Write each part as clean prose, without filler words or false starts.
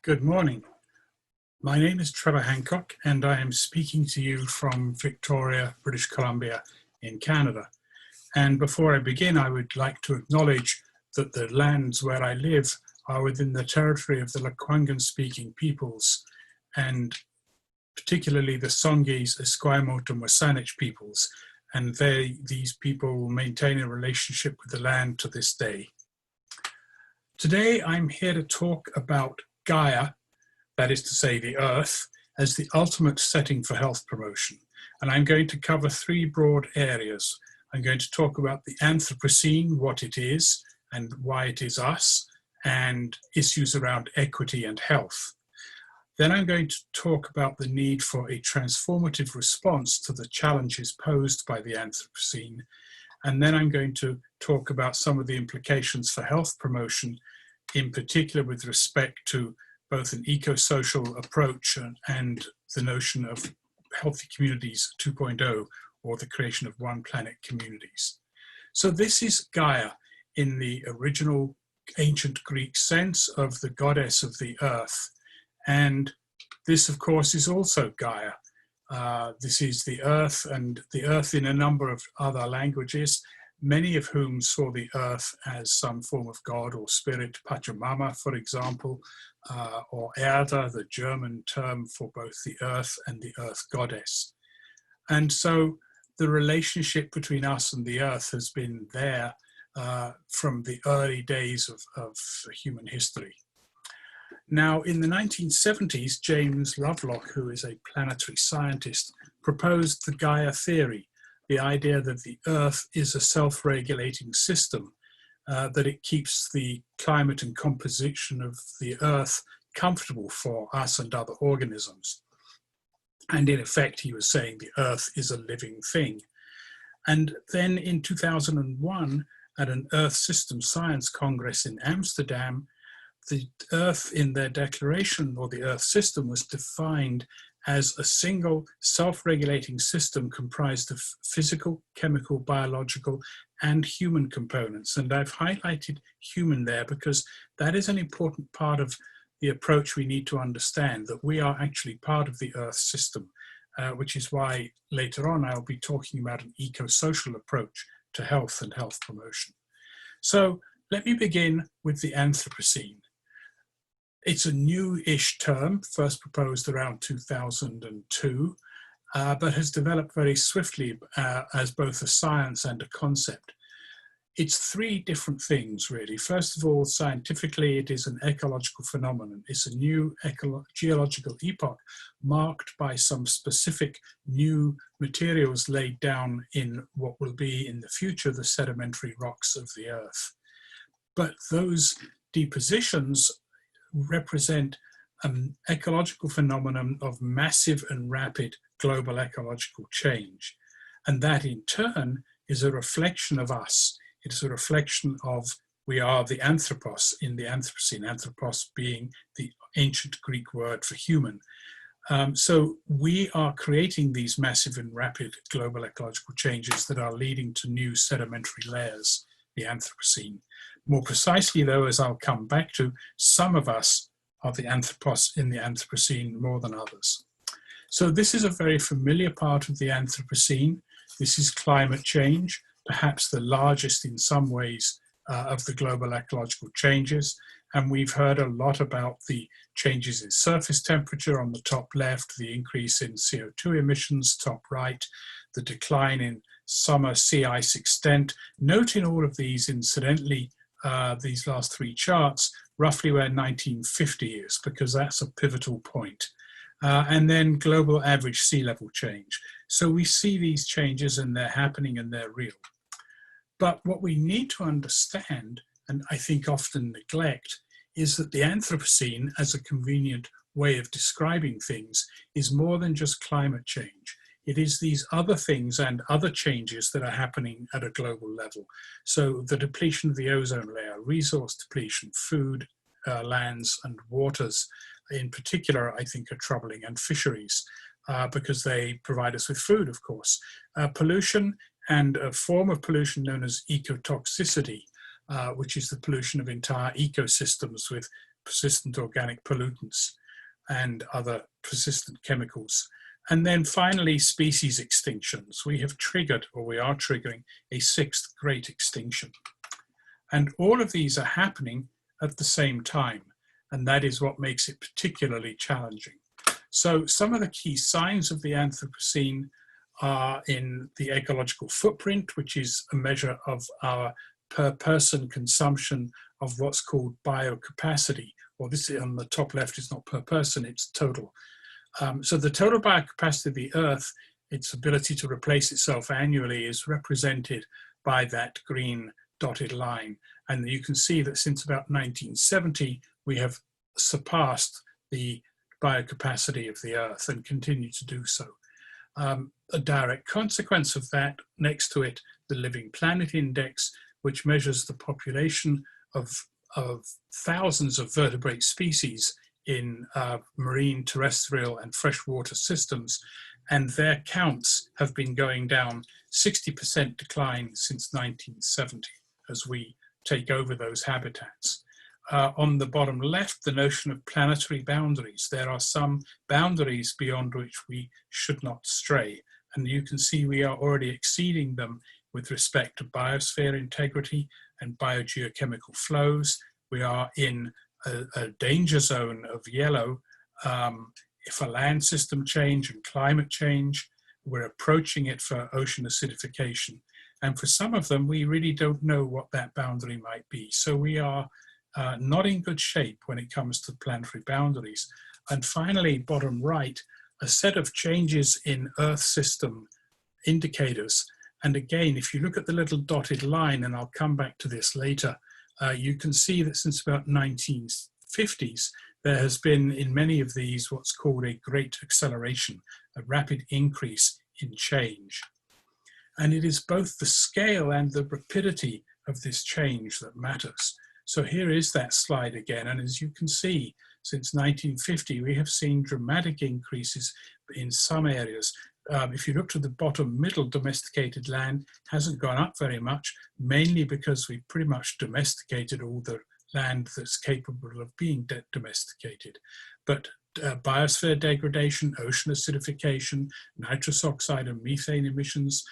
Good morning. My name is Trevor Hancock and I am speaking to you from Victoria, British Columbia in Canada. And before I begin, I would like to acknowledge that the lands where I live are within the territory of the Lekwungen-speaking peoples, and particularly the Songhees, Esquimalt and Wasanich peoples. And these people maintain a relationship with the land to this day. Today, I'm here to talk about Gaia, that is to say the Earth, as the ultimate setting for health promotion. And I'm going to cover three broad areas. I'm going to talk about the Anthropocene, what it is and why it is us, and issues around equity and health. Then I'm going to talk about the need for a transformative response to the challenges posed by the Anthropocene. And then I'm going to talk about some of the implications for health promotion, in particular with respect to both an eco-social approach and the notion of healthy communities 2.0, or the creation of one planet communities. So this is Gaia in the original ancient Greek sense of the goddess of the earth. And this, of course, is also Gaia. This is the earth, and the earth in a number of other languages, many of whom saw the earth as some form of god or spirit, Pachamama, for example, or Erde, the German term for both the earth and the earth goddess. And so the relationship between us and the earth has been there from the early days of human history. Now, in the 1970s, James Lovelock, who is a planetary scientist, proposed the Gaia Theory, the idea that the Earth is a self-regulating system, that it keeps the climate and composition of the Earth comfortable for us and other organisms. And in effect, he was saying the Earth is a living thing. And then in 2001, at an Earth System Science Congress in Amsterdam, the Earth in their declaration, or the Earth system, was defined as a single self-regulating system comprised of physical, chemical, biological, and human components. And I've highlighted human there because that is an important part of the approach we need to understand, that we are actually part of the Earth system, which is why later on I'll be talking about an eco-social approach to health and health promotion. So let me begin with the Anthropocene. It's a new-ish term, first proposed around 2002, but has developed very swiftly as both a science and a concept. It's three different things, really. First of all, scientifically, it is an ecological phenomenon. It's a new geological epoch marked by some specific new materials laid down in what will be in the future the sedimentary rocks of the Earth. But those depositions represent an ecological phenomenon of massive and rapid global ecological change. And that in turn is a reflection of us. It is a reflection of, we are the anthropos in the Anthropocene, anthropos being the ancient Greek word for human. So we are creating these massive and rapid global ecological changes that are leading to new sedimentary layers, the Anthropocene. More precisely though, as I'll come back to, some of us are the anthropos in the Anthropocene more than others. So this is a very familiar part of the Anthropocene. This is climate change, perhaps the largest in some ways of the global ecological changes. And we've heard a lot about the changes in surface temperature on the top left, the increase in CO2 emissions, top right, the decline in summer sea ice extent. Note in all of these, incidentally, these last three charts, roughly where 1950 is, because that's a pivotal point. And then global average sea level change. So we see these changes and they're happening and they're real. But what we need to understand, and I think often neglect, is that the Anthropocene, as a convenient way of describing things, is more than just climate change. It is these other things and other changes that are happening at a global level. So the depletion of the ozone layer, resource depletion, food, lands and waters in particular, I think are troubling, and fisheries, because they provide us with food, of course. Pollution, and a form of pollution known as ecotoxicity, which is the pollution of entire ecosystems with persistent organic pollutants and other persistent chemicals. And then finally, species extinctions. We have triggered, or we are triggering, a sixth great extinction. And all of these are happening at the same time. And that is what makes it particularly challenging. So some of the key signs of the Anthropocene are in the ecological footprint, which is a measure of our per person consumption of what's called biocapacity. Well, this on the top left is not per person, it's total. So the total biocapacity of the Earth, its ability to replace itself annually, is represented by that green dotted line. And you can see that since about 1970, we have surpassed the biocapacity of the Earth and continue to do so. A direct consequence of that, next to it, the Living Planet Index, which measures the population of thousands of vertebrate species in marine, terrestrial, and freshwater systems, and their counts have been going down 60% decline since 1970 as we take over those habitats. On the bottom left, the notion of planetary boundaries. There are some boundaries beyond which we should not stray, and you can see we are already exceeding them with respect to biosphere integrity and biogeochemical flows. We are in a danger zone of yellow. If a land system change and climate change, we're approaching it for ocean acidification. And for some of them, we really don't know what that boundary might be. So we are not in good shape when it comes to planetary boundaries. And finally, bottom right, a set of changes in Earth system indicators. And again, if you look at the little dotted line, and I'll come back to this later, you can see that since about 1950s, there has been in many of these what's called a great acceleration, a rapid increase in change. And it is both the scale and the rapidity of this change that matters. So here is that slide again, and as you can see, since 1950, we have seen dramatic increases in some areas. If you look to the bottom middle, domesticated land hasn't gone up very much, mainly because we've pretty much domesticated all the land that's capable of being domesticated. But biosphere degradation, ocean acidification, nitrous oxide and methane emissions,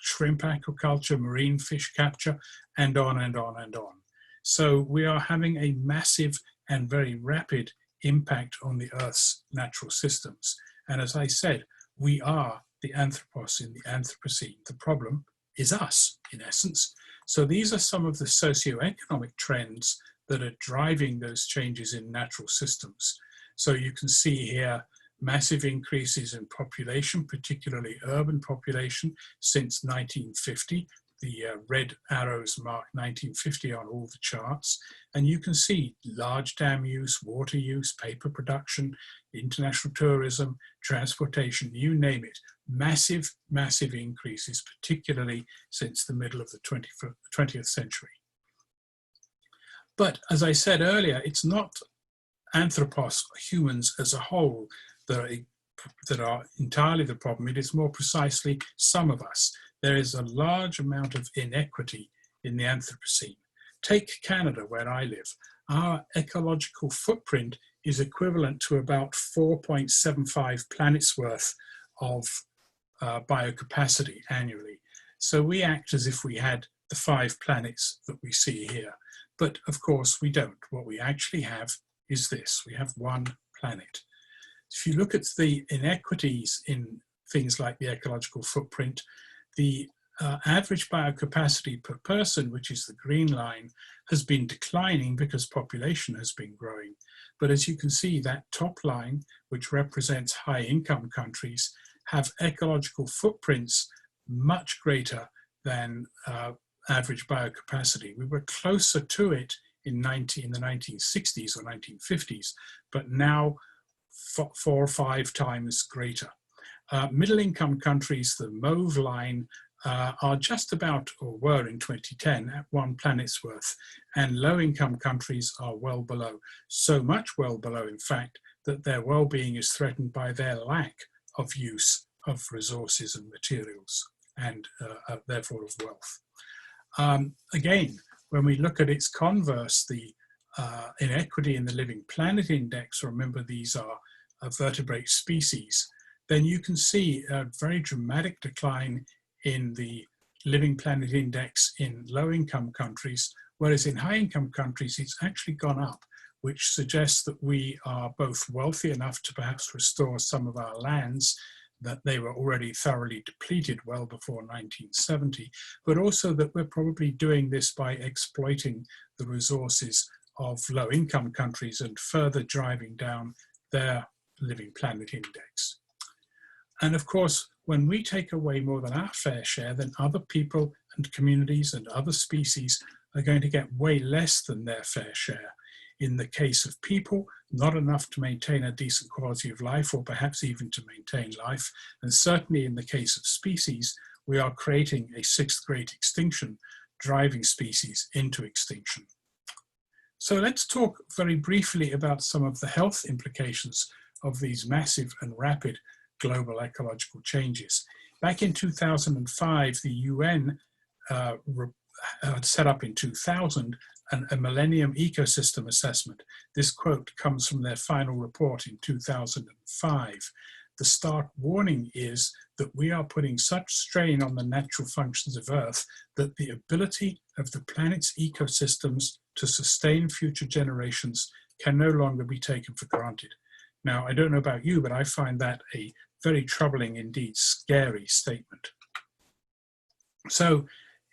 shrimp aquaculture, marine fish capture, and on and on and on. So we are having a massive and very rapid impact on the Earth's natural systems. And as I said, we are the Anthropocene, the Anthropocene. The problem is us, in essence. So these are some of the socioeconomic trends that are driving those changes in natural systems. So you can see here massive increases in population, particularly urban population, since 1950. The red arrows mark 1950 on all the charts. And you can see large dam use, water use, paper production, international tourism, transportation, you name it. Massive, massive increases, particularly since the middle of the 20th century. But as I said earlier, it's not anthropos, humans as a whole, that are entirely the problem. It is more precisely some of us. There is a large amount of inequity in the Anthropocene. Take Canada, where I live. Our ecological footprint is equivalent to about 4.75 planets worth of biocapacity annually. So we act as if we had the 5 planets that we see here. But of course we don't. What we actually have is this. We have one planet. If you look at the inequities in things like the ecological footprint, the average biocapacity per person, which is the green line, has been declining because population has been growing. But as you can see, that top line, which represents high income countries, have ecological footprints much greater than average biocapacity. We were closer to it in the 1960s or 1950s, but now 4 or 5 times greater. Middle income countries, the mauve line, are just about, or were in 2010, at 1 planet's worth, and low income countries are well below, so much well below, in fact, that their well-being is threatened by their lack of use of resources and materials, and therefore of wealth. Again, when we look at its converse, the inequity in the Living Planet Index, remember these are vertebrate species, then you can see a very dramatic decline in the Living Planet Index in low-income countries, whereas in high-income countries it's actually gone up, which suggests that we are both wealthy enough to perhaps restore some of our lands that they were already thoroughly depleted well before 1970, but also that we're probably doing this by exploiting the resources of low-income countries and further driving down their Living Planet Index. And of course, when we take away more than our fair share, then other people and communities and other species are going to get way less than their fair share. In the case of people, not enough to maintain a decent quality of life, or perhaps even to maintain life. And certainly in the case of species, we are creating a sixth great extinction, driving species into extinction. So let's talk very briefly about some of the health implications of these massive and rapid global ecological changes. Back in 2005, the UN set up in 2000 a Millennium Ecosystem Assessment. This quote comes from their final report in 2005. The stark warning is that we are putting such strain on the natural functions of Earth that the ability of the planet's ecosystems to sustain future generations can no longer be taken for granted. Now, I don't know about you, but I find that a very troubling, indeed scary statement. So,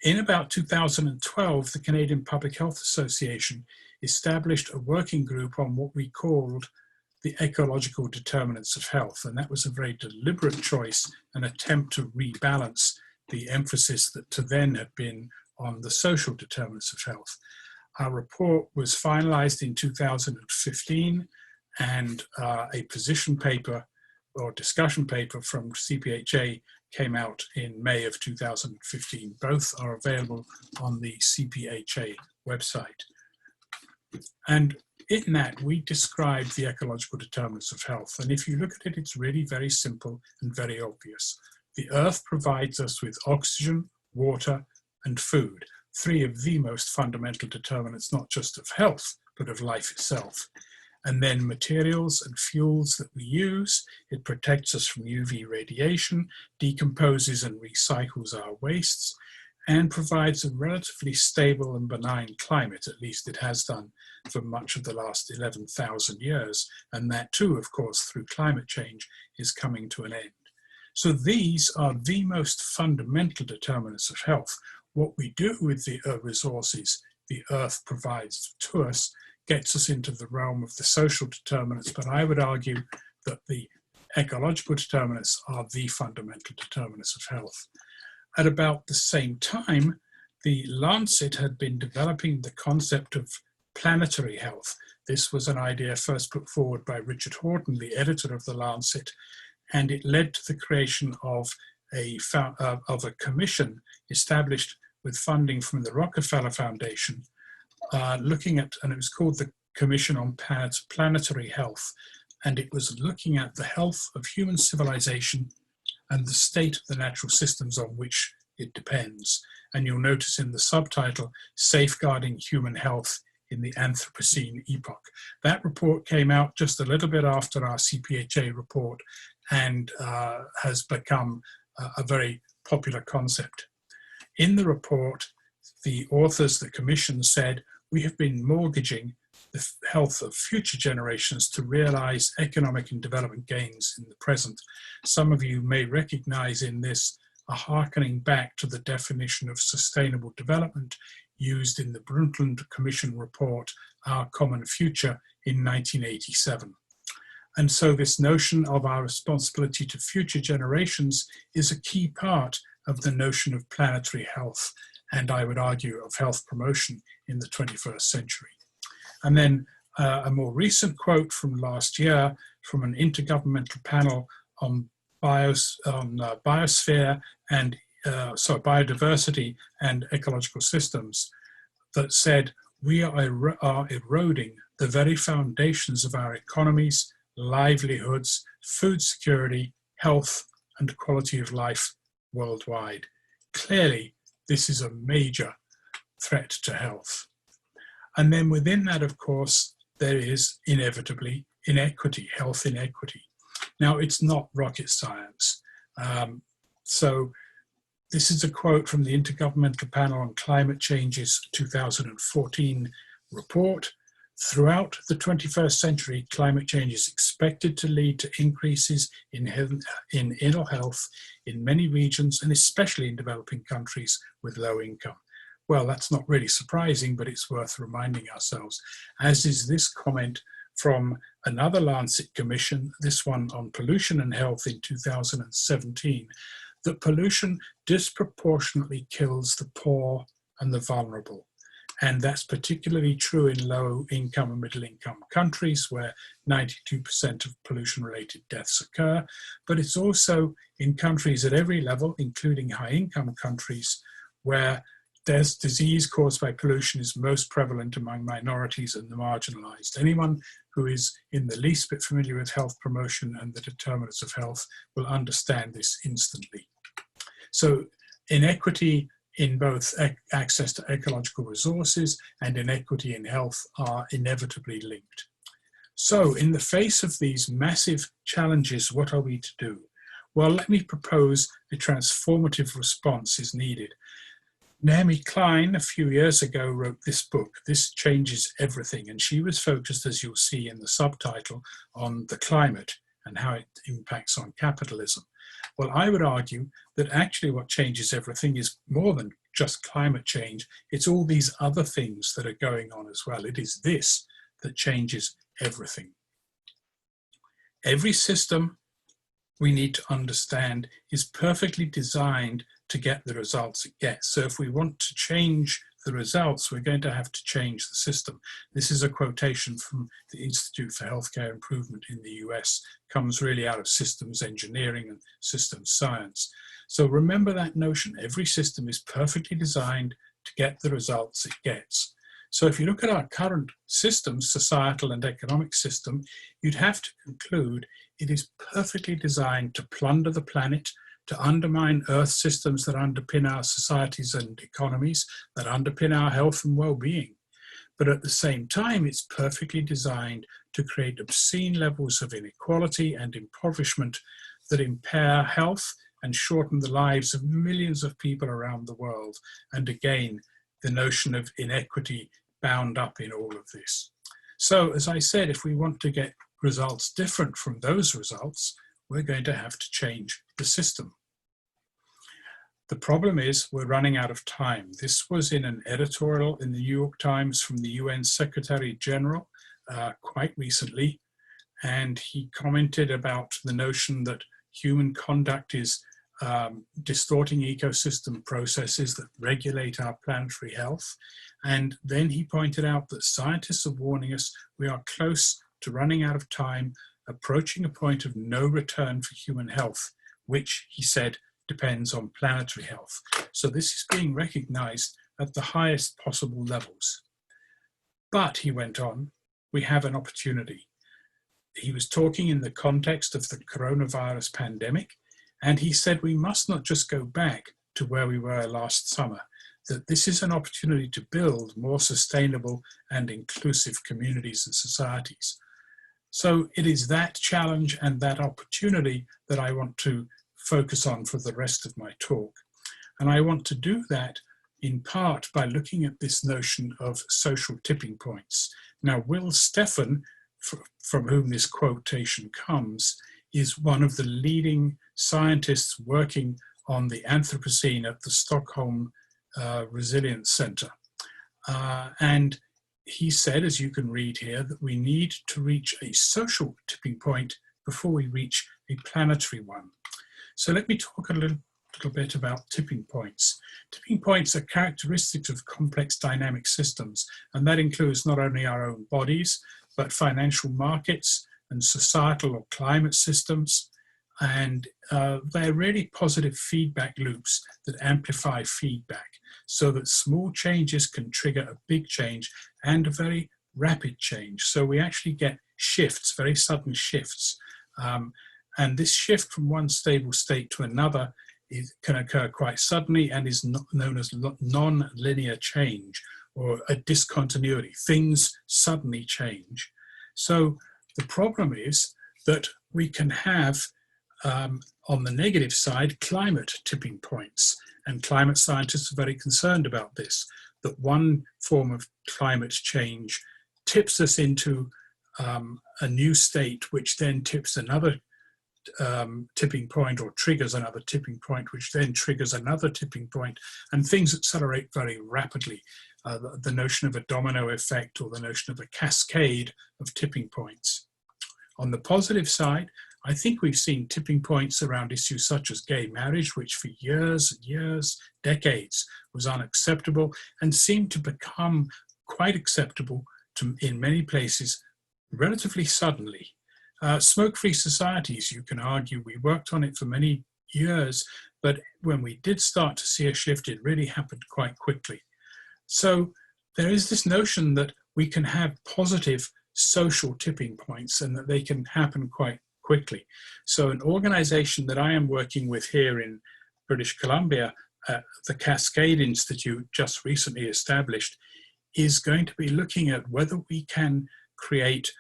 in about 2012, the Canadian Public Health Association established a working group on what we called the ecological determinants of health. And that was a very deliberate choice, an attempt to rebalance the emphasis that to then had been on the social determinants of health. Our report was finalized in 2015, and a position paper or discussion paper from CPHA came out in May of 2015. Both are available on the CPHA website. And in that, we describe the ecological determinants of health. And if you look at it, it's really very simple and very obvious. The Earth provides us with oxygen, water, and food, three of the most fundamental determinants, not just of health, but of life itself. And then materials and fuels that we use. It protects us from UV radiation, decomposes and recycles our wastes, and provides a relatively stable and benign climate, at least it has done for much of the last 11,000 years. And that too, of course, through climate change is coming to an end. So these are the most fundamental determinants of health. What we do with the resources the Earth provides to us gets us into the realm of the social determinants, but I would argue that the ecological determinants are the fundamental determinants of health. At about the same time, the Lancet had been developing the concept of planetary health. This was an idea first put forward by Richard Horton, the editor of the Lancet, and it led to the creation of a commission established with funding from the Rockefeller Foundation, looking at, and it was called the Commission on Planetary Health, and it was looking at the health of human civilization and the state of the natural systems on which it depends. And you'll notice in the subtitle, Safeguarding Human Health in the Anthropocene Epoch. That report came out just a little bit after our CPHA report and has become a very popular concept. In the report, the authors, the commission said, we have been mortgaging the health of future generations to realize economic and development gains in the present. Some of you may recognize in this a hearkening back to the definition of sustainable development used in the Brundtland Commission report, Our Common Future, in 1987. And so this notion of our responsibility to future generations is a key part of the notion of planetary health, and I would argue of health promotion in the 21st century. And then a more recent quote from last year from an intergovernmental panel on biosphere and biodiversity and ecological systems that said, we are eroding the very foundations of our economies, livelihoods, food security, health, and quality of life worldwide. Clearly, this is a major threat to health. And then within that, of course, there is inevitably inequity, health inequity. Now, it's not rocket science. So this is a quote from the Intergovernmental Panel on Climate Change's 2014 report. Throughout the 21st century, climate change is expected to lead to increases in ill health in many regions, and especially in developing countries with low income. Well, that's not really surprising, but it's worth reminding ourselves, as is this comment from another Lancet commission, this one on pollution and health in 2017, that pollution disproportionately kills the poor and the vulnerable. And that's particularly true in low income and middle income countries where 92% of pollution related deaths occur. But it's also in countries at every level, including high income countries, where disease caused by pollution is most prevalent among minorities and the marginalized. Anyone who is in the least bit familiar with health promotion and the determinants of health will understand this instantly. So inequity in both access to ecological resources and inequity in health are inevitably linked. So in the face of these massive challenges, what are we to do? Well, let me propose a transformative response is needed. Naomi Klein, a few years ago, wrote this book, This Changes Everything, and she was focused, as you'll see in the subtitle, on the climate and how it impacts on capitalism. Well, I would argue that actually what changes everything is more than just climate change. It's all these other things that are going on as well. It is this that changes everything. Every system, we need to understand, is perfectly designed to get the results it gets. So if we want to change the results, we're going to have to change the system. This is a quotation from the Institute for Healthcare Improvement in the US, comes really out of systems engineering and systems science. So remember that notion, every system is perfectly designed to get the results it gets. So if you look at our current systems, societal and economic system, you'd have to conclude it is perfectly designed to plunder the planet, to undermine Earth systems that underpin our societies and economies, that underpin our health and well-being. But at the same time, it's perfectly designed to create obscene levels of inequality and impoverishment that impair health and shorten the lives of millions of people around the world. And again, the notion of inequity bound up in all of this. So, as I said, if we want to get results different from those results, we're going to have to change the system. The problem is we're running out of time. This was in an editorial in the New York Times from the UN Secretary General quite recently, and he commented about the notion that human conduct is distorting ecosystem processes that regulate our planetary health. And then he pointed out that scientists are warning us we are close to running out of time, approaching a point of no return for human health, which, he said, depends on planetary health. So this is being recognized at the highest possible levels. But, he went on, we have an opportunity. He was talking in the context of the coronavirus pandemic, and he said we must not just go back to where we were last summer, that this is an opportunity to build more sustainable and inclusive communities and societies. So it is that challenge and that opportunity that I want to focus on for the rest of my talk. And I want to do that in part by looking at this notion of social tipping points. Now, Will Stephan, from whom this quotation comes, is one of the leading scientists working on the Anthropocene at the Stockholm Resilience Center. And he said, as you can read here, that we need to reach a social tipping point before we reach a planetary one. So let me talk a little bit about tipping points. Tipping points are characteristics of complex dynamic systems, and that includes not only our own bodies, but financial markets and societal or climate systems. And they're really positive feedback loops that amplify feedback so that small changes can trigger a big change and a very rapid change. So we actually get shifts, very sudden shifts. And this shift from one stable state to another can occur quite suddenly and is known as non-linear change, or a discontinuity. Things suddenly change. So the problem is that we can have, on the negative side, climate tipping points. And climate scientists are very concerned about this, that one form of climate change tips us into a new state, which then tips another tipping point, or triggers another tipping point, which then triggers another tipping point, and things accelerate very rapidly. The notion of a domino effect, or the notion of a cascade of tipping points. On the positive side, I think we've seen tipping points around issues such as gay marriage, which for years and years, decades, was unacceptable and seemed to become quite acceptable in many places relatively suddenly. Smoke-free societies, you can argue, we worked on it for many years, but when we did start to see a shift, it really happened quite quickly. So there is this notion that we can have positive social tipping points and that they can happen quite quickly. So an organization that I am working with here in British Columbia, the Cascade Institute, just recently established, is going to be looking at whether we can create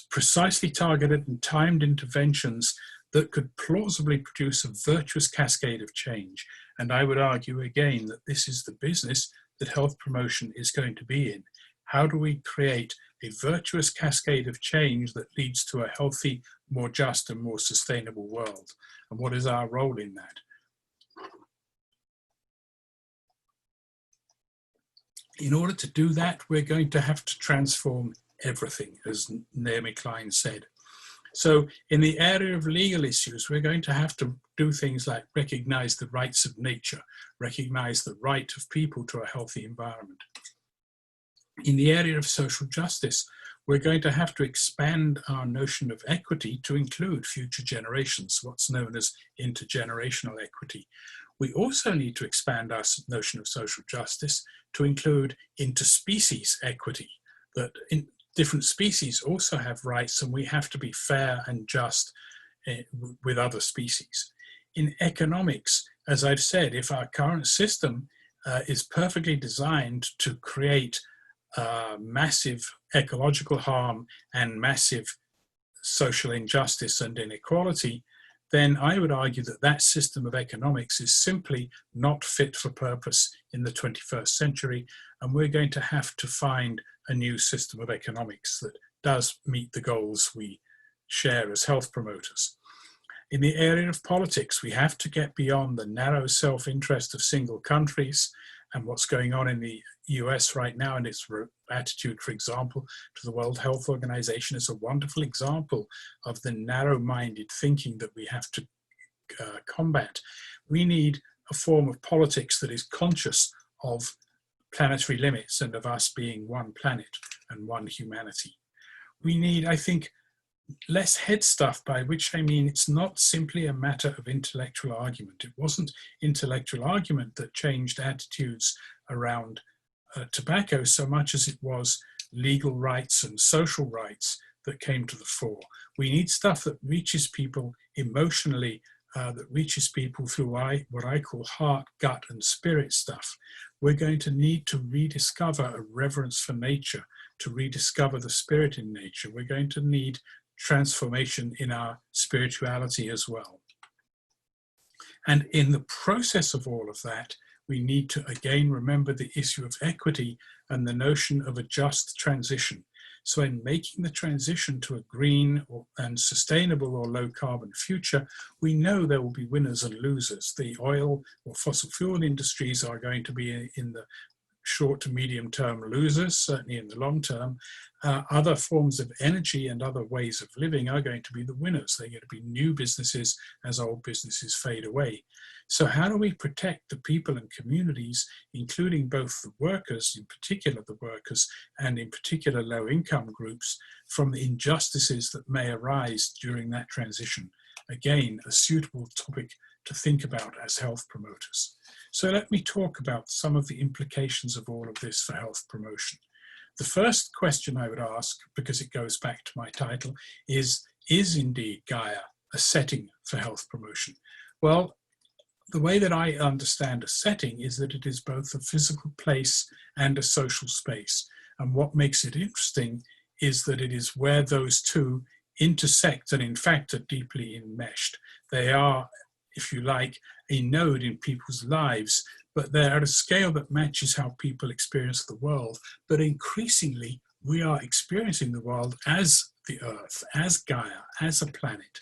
precisely targeted and timed interventions that could plausibly produce a virtuous cascade of change. And I would argue again that this is the business that health promotion is going to be in. How do we create a virtuous cascade of change that leads to a healthy, more just and more sustainable world? And what is our role in that? In order to do that, we're going to have to transform everything, as Naomi Klein said. So in the area of legal issues, we're going to have to do things like recognize the rights of nature, recognize the right of people to a healthy environment. In the area of social justice, we're going to have to expand our notion of equity to include future generations, what's known as intergenerational equity. We also need to expand our notion of social justice to include interspecies equity, that different species also have rights and we have to be fair and just with other species. In economics, as I've said, if our current system is perfectly designed to create massive ecological harm and massive social injustice and inequality, then I would argue that that system of economics is simply not fit for purpose in the 21st century, and we're going to have to find a new system of economics that does meet the goals we share as health promoters. In the area of politics, we have to get beyond the narrow self-interest of single countries and what's going on in the US right now, and its attitude, for example, to the World Health Organization is a wonderful example of the narrow-minded thinking that we have to combat. We need a form of politics that is conscious of planetary limits and of us being one planet and one humanity. We need, I think, less head stuff, by which I mean it's not simply a matter of intellectual argument. It wasn't intellectual argument that changed attitudes around tobacco so much as it was legal rights and social rights that came to the fore. We need stuff that reaches people emotionally, that reaches people through what I call heart, gut and spirit stuff. We're going to need to rediscover a reverence for nature, to rediscover the spirit in nature. We're going to need transformation in our spirituality as well. And in the process of all of that, we need to again remember the issue of equity and the notion of a just transition. So in making the transition to a green and sustainable or low carbon future, we know there will be winners and losers. The oil or fossil fuel industries are going to be in the short to medium term losers, certainly in the long term. Other forms of energy and other ways of living are going to be the winners. They're going to be new businesses as old businesses fade away. So how do we protect the people and communities, including both the workers, in particular the workers, and in particular low income groups, from the injustices that may arise during that transition? Again, a suitable topic to think about as health promoters. So let me talk about some of the implications of all of this for health promotion. The first question I would ask, because it goes back to my title, is indeed Gaia a setting for health promotion? Well, the way that I understand a setting is that it is both a physical place and a social space. And what makes it interesting is that it is where those two intersect and in fact are deeply enmeshed. They are, if you like, a node in people's lives, but they're at a scale that matches how people experience the world. But increasingly, we are experiencing the world as the Earth, as Gaia, as a planet,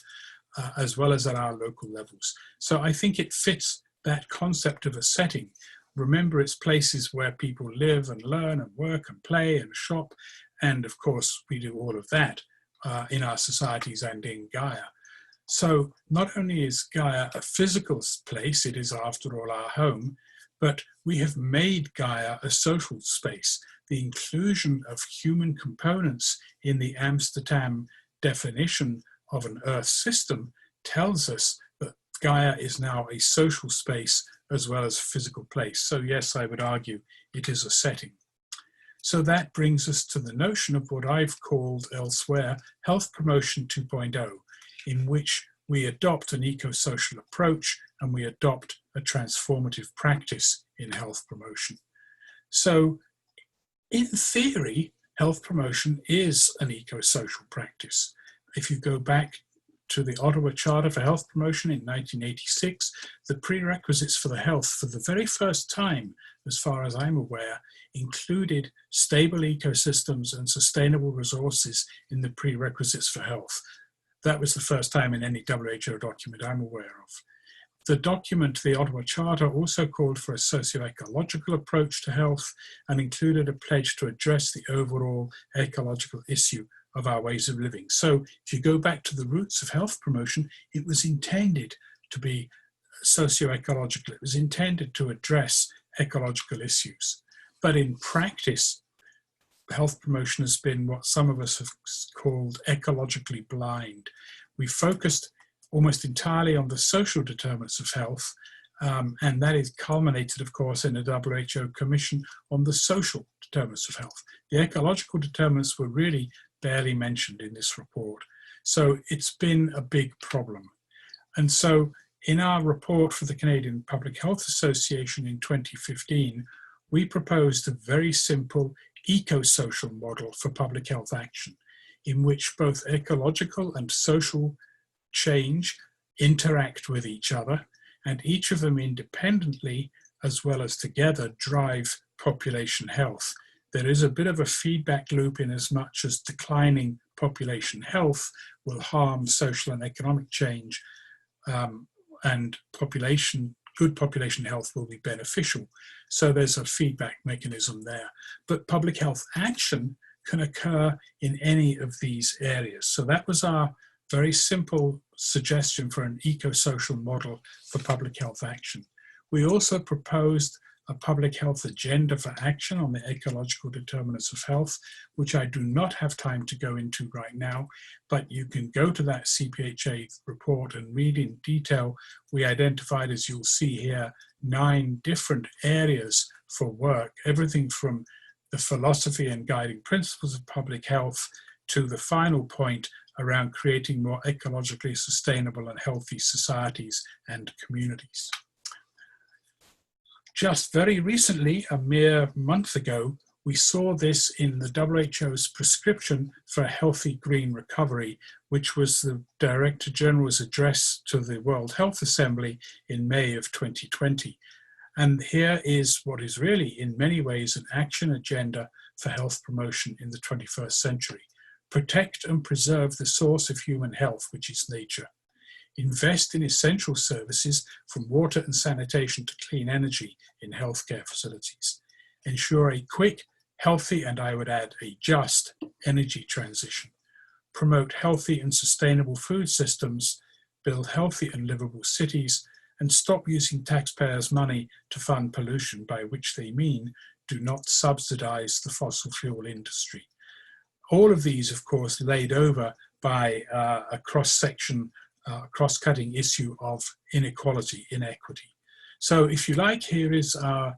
as well as at our local levels. So I think it fits that concept of a setting. Remember, it's places where people live and learn and work and play and shop. And of course, we do all of that in our societies and in Gaia. So not only is Gaia a physical place, it is after all our home, but we have made Gaia a social space. The inclusion of human components in the Amsterdam definition of an Earth system tells us that Gaia is now a social space as well as a physical place. So yes, I would argue it is a setting. So that brings us to the notion of what I've called elsewhere Health Promotion 2.0, in which we adopt an eco-social approach and we adopt a transformative practice in health promotion. So in theory, health promotion is an eco-social practice. If you go back to the Ottawa Charter for Health Promotion in 1986, the prerequisites for the health for the very first time, as far as I'm aware, included stable ecosystems and sustainable resources in the prerequisites for health. That was the first time in any WHO document I'm aware of. The document, the Ottawa Charter, also called for a socio-ecological approach to health and included a pledge to address the overall ecological issue of our ways of living. So if you go back to the roots of health promotion, it was intended to be socio-ecological. It was intended to address ecological issues. But in practice, health promotion has been what some of us have called ecologically blind. We focused almost entirely on the social determinants of health, and that is culminated, of course, in a WHO commission on the social determinants of health. The ecological determinants were really barely mentioned in this report. So it's been a big problem. And so in our report for the Canadian Public Health Association in 2015, we proposed a very simple eco-social model for public health action, in which both ecological and social change interact with each other, and each of them independently as well as together drive population health. There is a bit of a feedback loop in as much as declining population health will harm social and economic change, and good population health will be beneficial. So there's a feedback mechanism there. But public health action can occur in any of these areas. So that was our very simple suggestion for an eco-social model for public health action. We also proposed a public health agenda for action on the ecological determinants of health, which I do not have time to go into right now, but you can go to that CPHA report and read in detail. We identified, as you'll see here, 9 different areas for work, everything from the philosophy and guiding principles of public health to the final point around creating more ecologically sustainable and healthy societies and communities. Just very recently, a mere month ago, we saw this in the WHO's prescription for a healthy green recovery, which was the Director General's address to the World Health Assembly in May of 2020. And here is what is really, in many ways, an action agenda for health promotion in the 21st century. Protect and preserve the source of human health, which is nature. Invest in essential services from water and sanitation to clean energy in healthcare facilities. Ensure a quick, healthy, and I would add a just energy transition. Promote healthy and sustainable food systems, build healthy and livable cities, and stop using taxpayers' money to fund pollution, by which they mean do not subsidize the fossil fuel industry. All of these, of course, laid over by a cross-section cross-cutting issue of inequality, inequity. So if you like, here is our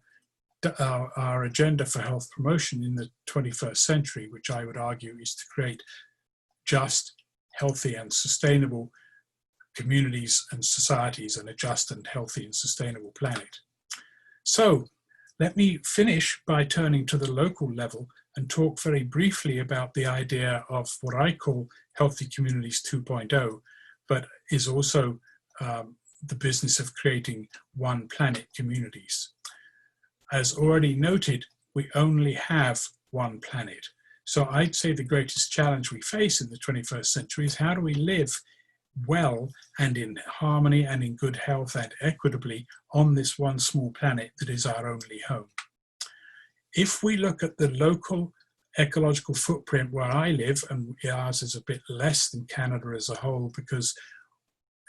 agenda for health promotion in the 21st century, which I would argue is to create just, healthy and sustainable communities and societies and a just and healthy and sustainable planet. So let me finish by turning to the local level and talk very briefly about the idea of what I call Healthy Communities 2.0, but is also the business of creating one planet communities. As already noted, we only have one planet. So I'd say the greatest challenge we face in the 21st century is how do we live well and in harmony and in good health and equitably on this one small planet that is our only home. If we look at the local ecological footprint where I live, and ours is a bit less than Canada as a whole because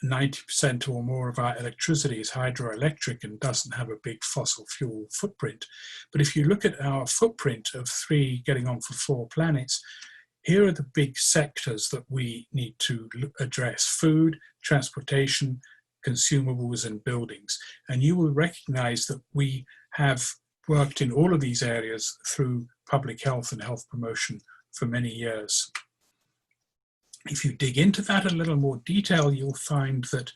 90% or more of our electricity is hydroelectric and doesn't have a big fossil fuel footprint. But if you look at our footprint of 3 getting on for 4 planets, here are the big sectors that we need to address: food, transportation, consumables, and buildings. And you will recognize that we have worked in all of these areas through public health and health promotion for many years. If you dig into that a little more detail, you'll find that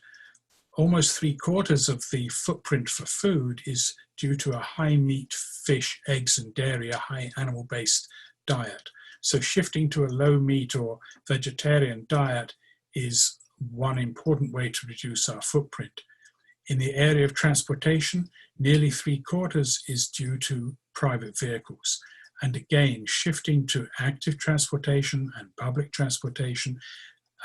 almost 3/4 of the footprint for food is due to a high meat, fish, eggs, and dairy, a high animal-based diet. So shifting to a low meat or vegetarian diet is one important way to reduce our footprint. In the area of transportation, nearly 3/4 is due to private vehicles. And again, shifting to active transportation and public transportation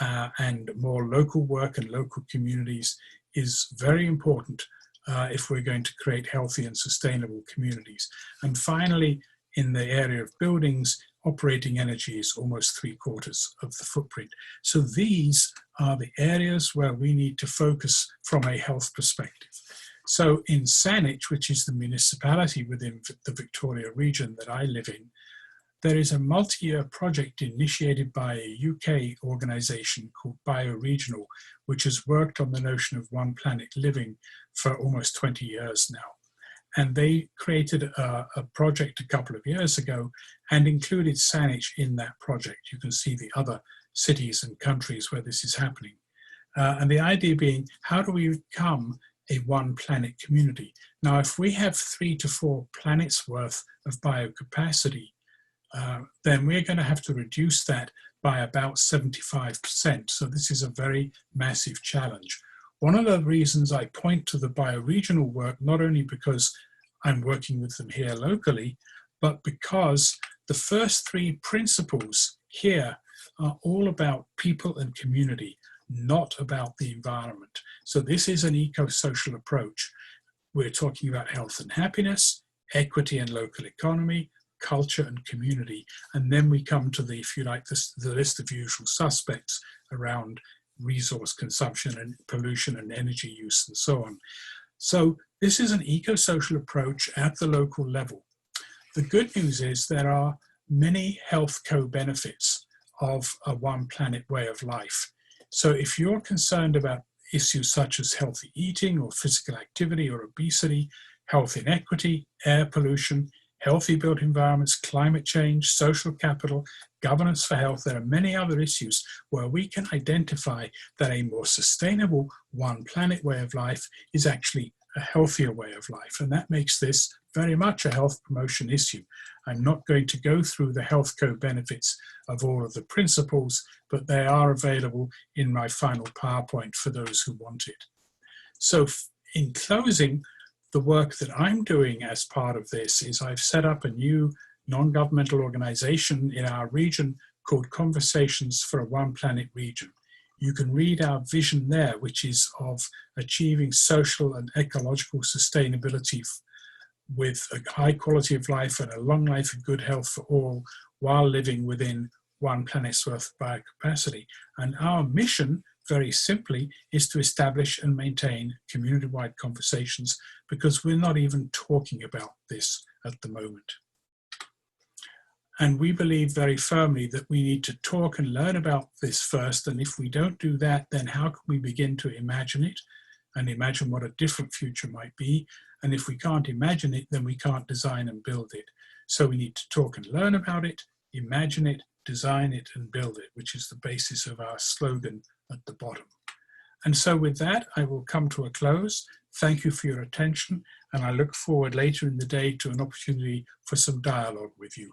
and more local work and local communities is very important if we're going to create healthy and sustainable communities. And finally, in the area of buildings, operating energy is almost 3/4 of the footprint. So these are the areas where we need to focus from a health perspective. So in Saanich, which is the municipality within the Victoria region that I live in, there is a multi-year project initiated by a UK organisation called Bioregional, which has worked on the notion of one planet living for almost 20 years now. And they created a project a couple of years ago and included Saanich in that project. You can see the other cities and countries where this is happening. And the idea being, how do we become a one planet community? Now, if we have 3 to 4 planets worth of biocapacity, then we're going to have to reduce that by about 75%. So this is a very massive challenge. One of the reasons I point to the bioregional work, not only because I'm working with them here locally, but because the first 3 principles here are all about people and community, not about the environment. So this is an eco-social approach. We're talking about health and happiness, equity and local economy, culture and community. And then we come to the, if you like, the list of usual suspects around resource consumption and pollution and energy use and so on. So this is an eco-social approach at the local level. The good news is there are many health co-benefits of a one planet way of life. So if you're concerned about issues such as healthy eating or physical activity or obesity, health inequity, air pollution, healthy built environments, climate change, social capital, governance for health, there are many other issues where we can identify that a more sustainable one planet way of life is actually a healthier way of life. And that makes this very much a health promotion issue. I'm not going to go through the health co-benefits of all of the principles, but they are available in my final PowerPoint for those who want it. So in closing, the work that I'm doing as part of this is I've set up a new non-governmental organization in our region called Conversations for a One Planet Region. You can read our vision there, which is of achieving social and ecological sustainability with a high quality of life and a long life and good health for all while living within one planet's worth of biocapacity. And our mission, very simply, is to establish and maintain community-wide conversations, because we're not even talking about this at the moment. And we believe very firmly that we need to talk and learn about this first. And if we don't do that, then how can we begin to imagine it and imagine what a different future might be? And if we can't imagine it, then we can't design and build it. So we need to talk and learn about it, imagine it, design it, and build it, which is the basis of our slogan at the bottom. And so with that, I will come to a close. Thank you for your attention, and I look forward later in the day to an opportunity for some dialogue with you.